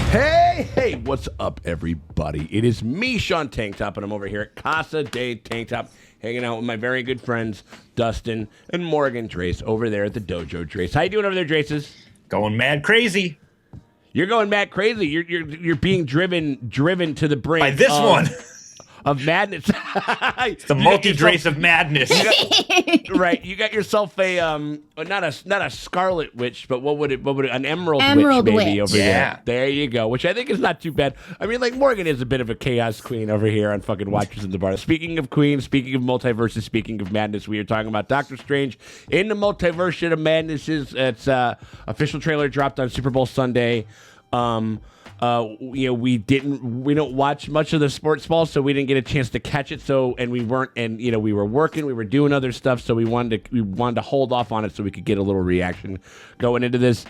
Hey, what's up, everybody? It is me, Sean Tank Top, and I'm over here at Casa de Tank Top, hanging out with my very good friends, Dustin and Morgan Drace, over there at the Dojo. Drace, how you doing over there, Draces? Going mad crazy. You're going mad crazy. You're being driven to the brink By this one. Of madness. The multi-drace of madness. Right, you got yourself a not a scarlet witch, but what would it an emerald witch maybe over there. There you go, which I think is not too bad. I mean, like, Morgan is a bit of a chaos queen over here on fucking Watchers in the Bar. Speaking of queens, speaking of multiverses, speaking of madness, we are talking about Doctor Strange in the Multiverse of Madnesses. It's official trailer dropped on Super Bowl Sunday. We don't watch much of the sports ball, so we didn't get a chance to catch it. We were working, we were doing other stuff, so we wanted to hold off on it so we could get a little reaction going into this.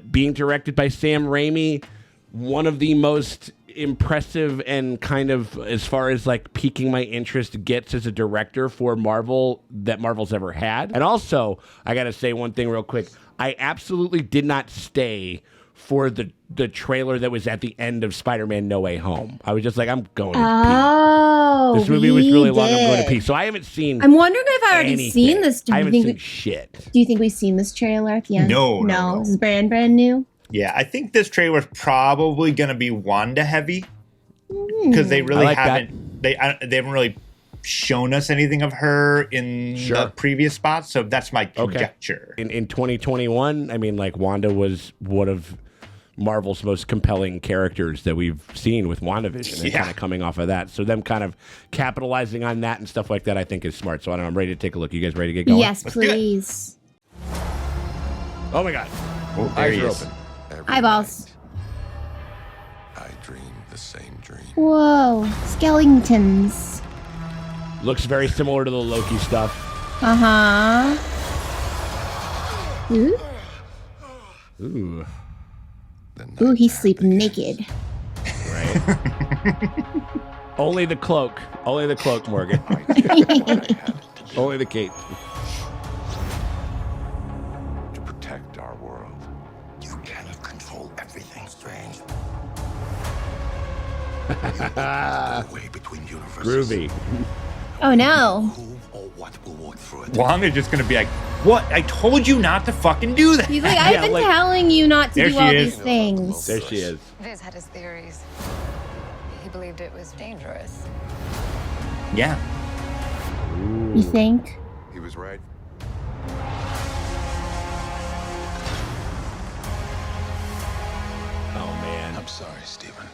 Being directed by Sam Raimi, one of the most impressive and kind of, as far as like piquing my interest gets as a director for Marvel that Marvel's ever had. And also, I gotta say one thing real quick. I absolutely did not stay for the trailer that was at the end of Spider-Man No Way Home. I was just like, I'm going to pee. This movie was really long. I'm going to pee. So I haven't seen I'm wondering if I've already seen this. I haven't seen shit. Do you think we've seen this trailer at the end? No. This is brand new? Yeah, I think this trailer's probably going to be Wanda heavy. Because they really haven't they haven't really shown us anything of her in the previous spots. So that's my conjecture. In 2021, I mean, like, Wanda was one of Marvel's most compelling characters that we've seen with WandaVision, and kind of coming off of that. So them kind of capitalizing on that and stuff like that, I think, is smart. So I don't know, I'm ready to take a look. You guys ready to get going? Yes, please. Oh my God. Oh, eyes are open. Eyeballs. I dreamed the same dream. Whoa. Skeletons. Looks very similar to the Loki stuff. Uh-huh. Ooh. Ooh. Ooh, he's sleeping naked. Right. Only the cloak, Morgan. Only the cape. To protect our world. You cannot control everything, Strange. Way between universes. Groovy. Oh no. Who or what will walk through it? Wanda's just going to be like, what? I told you not to fucking do that. He's like, I've been telling you not to do all these is. things. There she is. Viz had his theories. He believed it was dangerous. Yeah. You think? He was right. Oh man. I'm sorry, Stephen.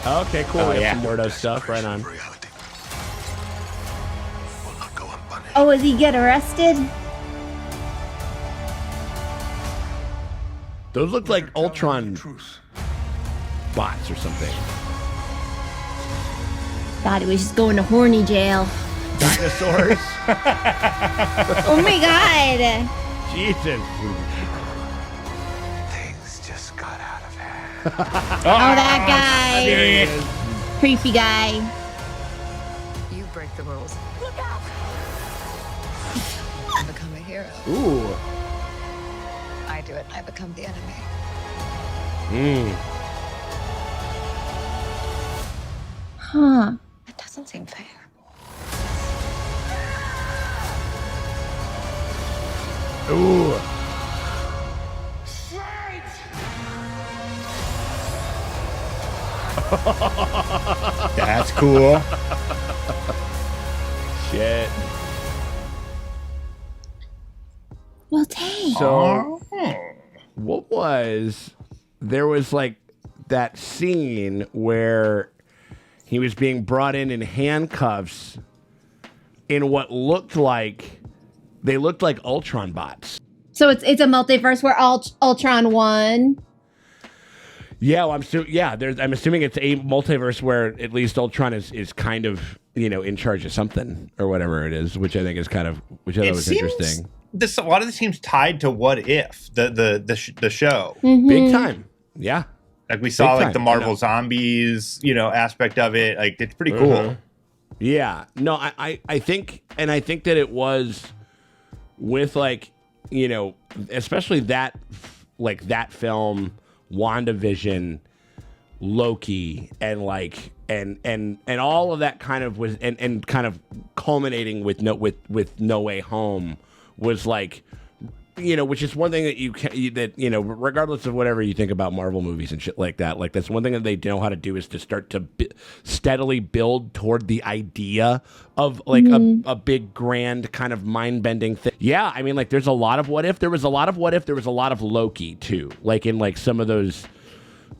Okay, cool. Oh, We got yeah. some Mordo stuff. Right on. Reality will not go unpunished. Oh, does he get arrested? Those look like Telling Ultron the truth. bots or something. Thought he was just going to horny jail. Dinosaurs. Oh my god. Jesus. Things just got out of hand. Oh, that guy. Serious. Creepy guy. You break the rules. Look out! I become a hero. Ooh. I do it. I become the enemy. Huh. It doesn't seem fair. Ooh. That's cool. Shit. Well, dang. So, what was... There was, like, that scene where he was being brought in handcuffs in what looked like... They looked like Ultron bots. So it's a multiverse where Ultron won. Yeah, well, I'm assuming it's a multiverse where at least Ultron is kind of, in charge of something or whatever it is, which I think is which I thought was interesting. A lot of this seems tied to What If, the show. Mm-hmm. Big time. Yeah. Like we saw, Big like time, the Marvel Zombies, aspect of it. Like it's pretty cool. Yeah. No, I think that it was with especially that film WandaVision, Loki, and like and all of that kind of was and kind of culminating with No Way Home was like, you know, which is one thing that regardless of whatever you think about Marvel movies and shit like that, like that's one thing that they know how to do is to start to steadily build toward the idea of like a big grand kind of mind bending thing. Yeah, I mean, like there's a lot of what if. There was a lot of what if. There was a lot of Loki too, like in like some of those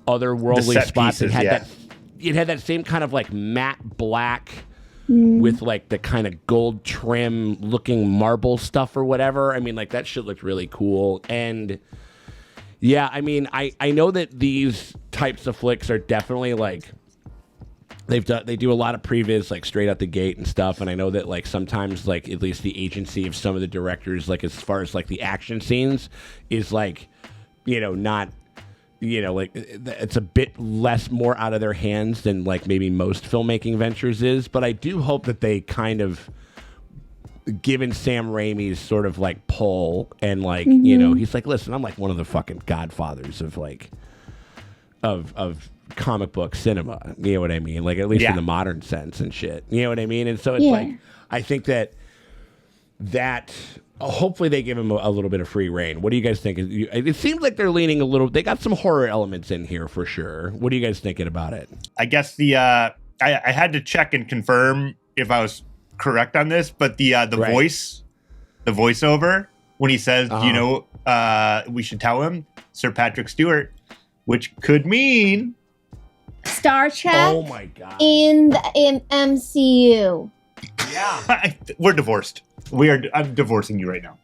otherworldly spots. It had that same kind of like matte black. With like the kind of gold trim looking marble stuff or whatever. I mean, like that shit looked really cool. And yeah, I mean, I know that these types of flicks are definitely like they do a lot of previs like straight out the gate and stuff. And I know that like sometimes like at least the agency of some of the directors, like as far as like the action scenes is like, you know, not, you know, like it's a bit more out of their hands than like maybe most filmmaking ventures is. But I do hope that they kind of, given Sam Raimi's sort of like pull and like, you know, he's like, listen, I'm like one of the fucking godfathers of like, of comic book cinema. You know what I mean? Like at least in the modern sense and shit. You know what I mean? And so it's like, I think that hopefully they give him a little bit of free reign. What do you guys think? It seems like they're leaning a little. They got some horror elements in here for sure. What are you guys thinking about it? I guess I had to check and confirm if I was correct on this, but the voiceover when he says, you know, we should tell him Sir Patrick Stewart, which could mean Star Trek. Oh my god! In MCU. Yeah, we're divorced. I'm divorcing you right now.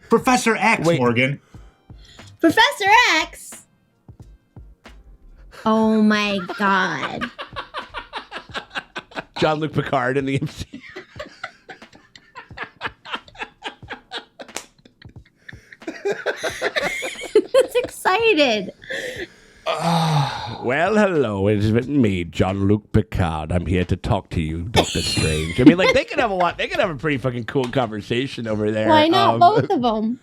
Professor X, wait. Morgan. Professor X? Oh my god. Jean-Luc Picard in the MCU. That's excited. Well, hello, it's me, Jean-Luc Picard. I'm here to talk to you, Doctor Strange. I mean, like, they could have a pretty fucking cool conversation over there. Why not both of them?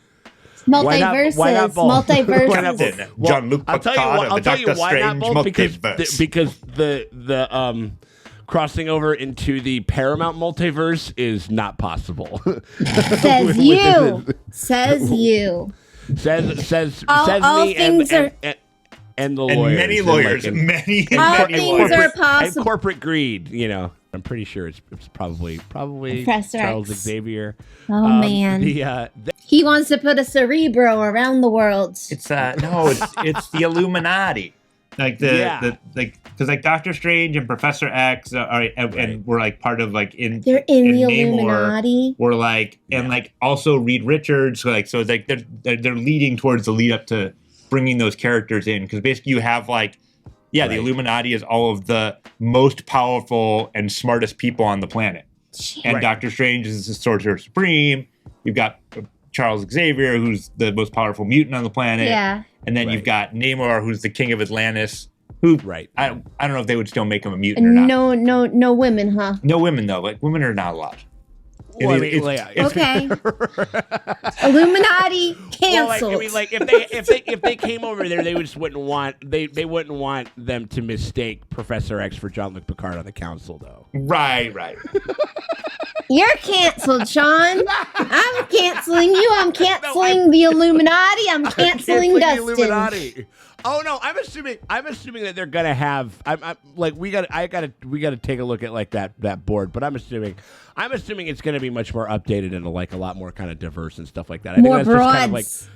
Multiverses. Why not both? Multiverses. Jean-Luc Picard I'll tell you why not both, because the crossing over into the Paramount multiverse is not possible. Says you. Says you. Says all me things and the lawyers. And many lawyers. All many things are possible. And corporate greed, you know. I'm pretty sure it's probably Professor Charles X. Xavier. Oh, man. He wants to put a Cerebro around the world. It's the Illuminati. Like because like Doctor Strange and Professor X and we're like part of like they're in the Illuminati. We're like and like also Reed Richards. So it's like they're leading towards the lead up to bringing those characters in, because basically you have like the Illuminati is all of the most powerful and smartest people on the planet, and Doctor Strange is the Sorcerer Supreme. You've got Charles Xavier, who's the most powerful mutant on the planet. Yeah. And then you've got Namor, who's the king of Atlantis. Who? I don't know if they would still make him a mutant or not. No women, huh? No women though. Like women are not allowed. Well, okay. Illuminati canceled. Well, I mean, like if they came over there, they just wouldn't want them to mistake Professor X for Jean-Luc Picard on the council, though. Right. You're canceled, Sean. I'm canceling you. I'm canceling the Illuminati. I'm canceling Dustin. The Illuminati. Oh no, I'm assuming that they're gonna have. I'm like we gotta take a look at like that board. But I'm assuming it's gonna be much more updated and like a lot more kind of diverse and stuff like that. I more think that's broads.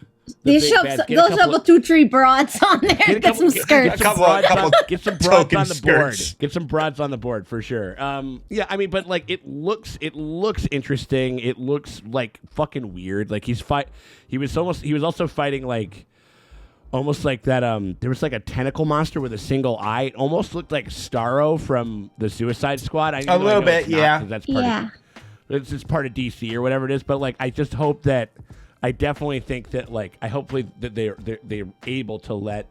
Just kind of like they'll shove 2-3 broads on there. Get some skirts. Get some broads on the board. Get some broads on the board for sure. Yeah, I mean, but like it looks interesting. It looks like fucking weird. Like he was also fighting like. Almost like that. There was like a tentacle monster with a single eye. It almost looked like Starro from the Suicide Squad. A little bit, yeah. That's part of, it's part of DC or whatever it is. But like, I just hope that. I definitely think that like, hopefully that they're able to let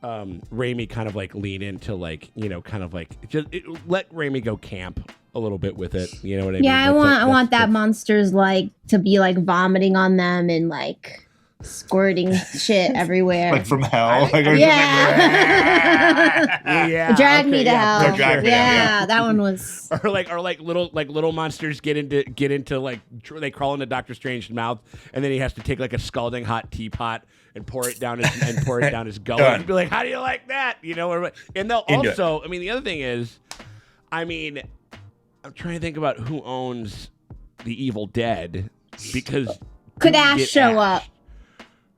Raimi kind of like lean into like, you know, kind of like let Raimi go camp a little bit with it. You know what I mean? Yeah, I want that monsters like to be like vomiting on them and like. squirting shit everywhere. Like from hell. Yeah. Drag me to hell. Yeah, that one was. Or like little monsters get into like they crawl into Doctor Strange's mouth, and then he has to take like a scalding hot teapot and pour it down his gullet and be like, how do you like that? You know, and they'll also. I mean, the other thing is, I'm trying to think about who owns the Evil Dead because could Ash show up?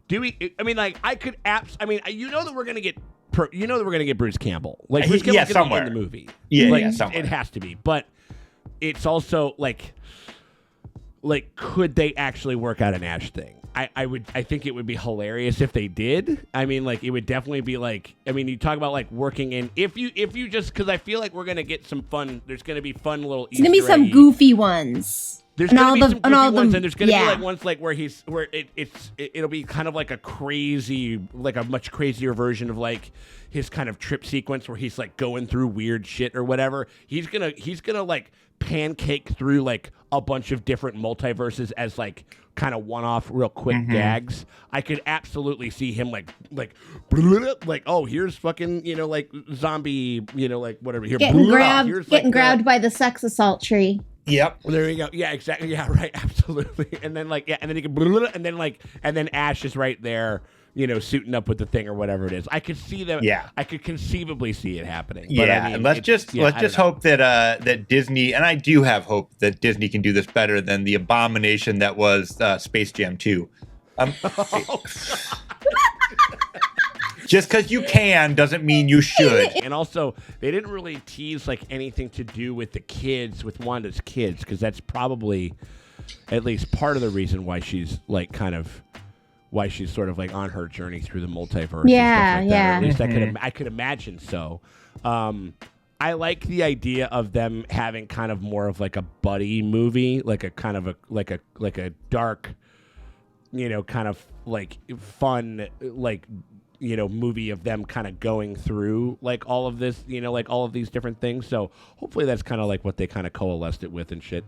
Do we? I mean, like I could apps. I mean, you know that we're gonna get. Bruce Campbell. Like Bruce Campbell's gonna be in the movie. Yeah, somewhere. It has to be. But it's also like could they actually work out an Ash thing? I think it would be hilarious if they did. I mean, like it would definitely be like. I mean, you talk about like working in if you just because I feel like we're gonna get some fun. There's gonna be fun little. There's gonna be some goofy ones. There's gonna be some goofy ones, and there's gonna be like ones like where it'll be kind of like a crazy, like a much crazier version of like his kind of trip sequence where he's like going through weird shit or whatever. He's gonna like pancake through like a bunch of different multiverses as like kind of one-off real quick gags. I could absolutely see him like oh, here's fucking like zombie like whatever here getting grabbed by the sex assault tree. Yep. Well, there you go. Yeah, exactly. Yeah, right. Absolutely. And then and then he can and then Ash is right there, suiting up with the thing or whatever it is. I could see them. Yeah. I could conceivably see it happening. But yeah. I mean, let's just hope that Disney, and I do have hope that Disney can do this better than the abomination that was Space Jam 2. Just because you can doesn't mean you should. And also, they didn't really tease like anything to do with the kids, with Wanda's kids, because that's probably at least part of the reason why she's like why she's sort of like on her journey through the multiverse. Yeah, and stuff like that. Or at least Mm-hmm. I could imagine so. I like the idea of them having kind of more of like a buddy movie, like a kind of like a dark, kind of like fun, like. Movie of them kind of going through like all of this, like all of these different things. So hopefully that's kind of like what they kind of coalesced it with and shit,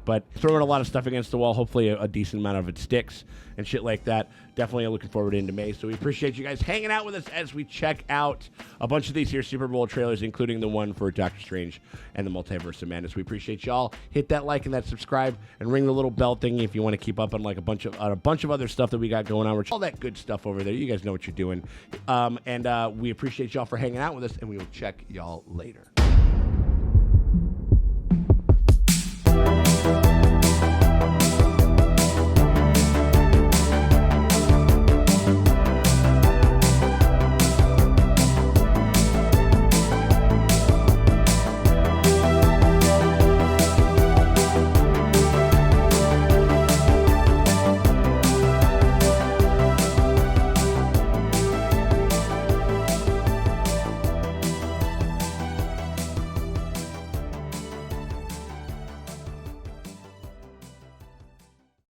but throwing a lot of stuff against the wall. Hopefully a decent amount of it sticks and shit like that. Definitely looking forward into May. So we appreciate you guys hanging out with us as we check out a bunch of these here Super Bowl trailers, including the one for Doctor Strange and the Multiverse of Madness. We appreciate y'all. Hit that like and that subscribe and ring the little bell thingy if you want to keep up on like a bunch of other stuff that we got going on. All that good stuff over there. You guys know what you're doing. And we appreciate y'all for hanging out with us, and we will check y'all later.